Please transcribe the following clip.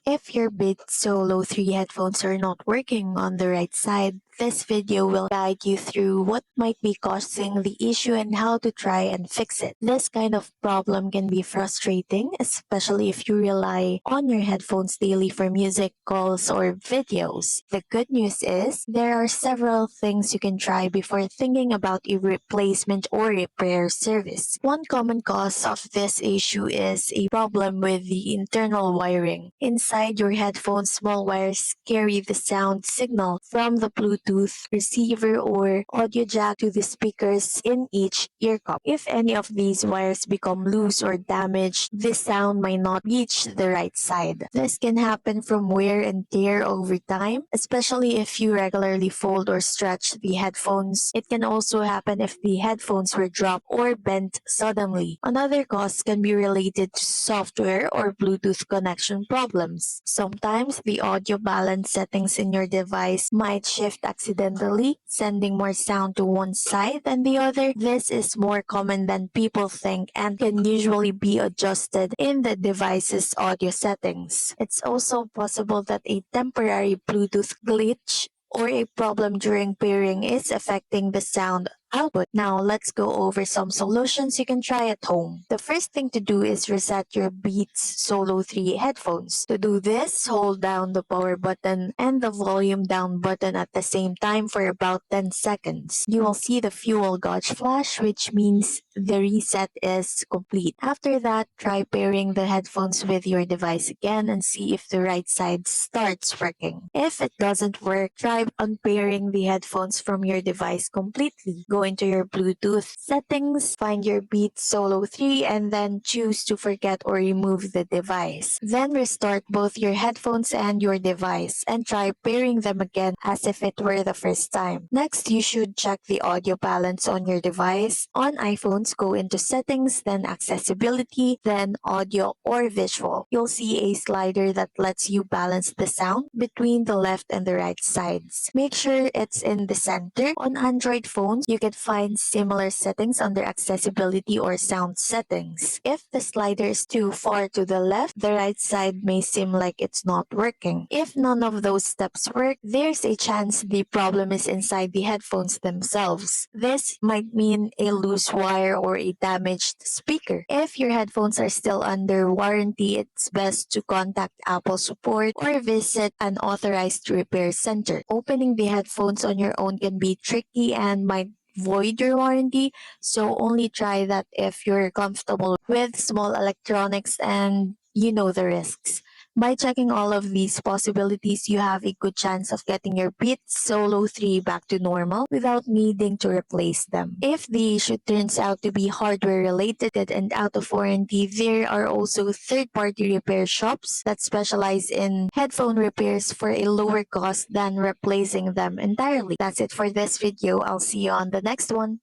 If your Beats Solo 3 headphones are not working on the right side, this video will guide you through what might be causing the issue and how to try and fix it. This kind of problem can be frustrating, especially if you rely on your headphones daily for music, calls, or videos. The good news is there are several things you can try before thinking about a replacement or repair service. One common cause of this issue is a problem with the internal wiring. Inside your headphones, small wires carry the sound signal from the Bluetooth receiver or audio jack to the speakers in each earcup. If any of these wires become loose or damaged, the sound might not reach the right side. This can happen from wear and tear over time, especially if you regularly fold or stretch the headphones. It can also happen if the headphones were dropped or bent suddenly. Another cause can be related to software or Bluetooth connection problems. Sometimes the audio balance settings in your device might shift accidentally, sending more sound to one side than the other. This is more common than people think and can usually be adjusted in the device's audio settings. It's also possible that a temporary Bluetooth glitch or a problem during pairing is affecting the sound output. Now, let's go over some solutions you can try at home. The first thing to do is reset your Beats Solo 3 headphones. To do this, hold down the power button and the volume down button at the same time for about 10 seconds. You will see the fuel gauge flash, which means the reset is complete. After that, try pairing the headphones with your device again and see if the right side starts working. If it doesn't work, try unpairing the headphones from your device completely. Go into your Bluetooth settings, find your Beats Solo 3, and then choose to forget or remove the device. Then restart both your headphones and your device and try pairing them again as if it were the first time. Next, you should check the audio balance on your device. On iPhones, go into Settings, then Accessibility, then Audio or Visual. You'll see a slider that lets you balance the sound between the left and the right sides. Make sure it's in the center. On Android phones, you can find similar settings under Accessibility or Sound Settings. If the slider is too far to the left, the right side may seem like it's not working. If none of those steps work, there's a chance the problem is inside the headphones themselves. This might mean a loose wire or a damaged speaker. If your headphones are still under warranty, it's best to contact Apple support or visit an authorized repair center. Opening the headphones on your own can be tricky and might void your warranty, so only try that if you're comfortable with small electronics and you know the risks. By checking all of these possibilities, you have a good chance of getting your Beats Solo 3 back to normal without needing to replace them. If the issue turns out to be hardware related and out of warranty, there are also third-party repair shops that specialize in headphone repairs for a lower cost than replacing them entirely. That's it for this video. I'll see you on the next one.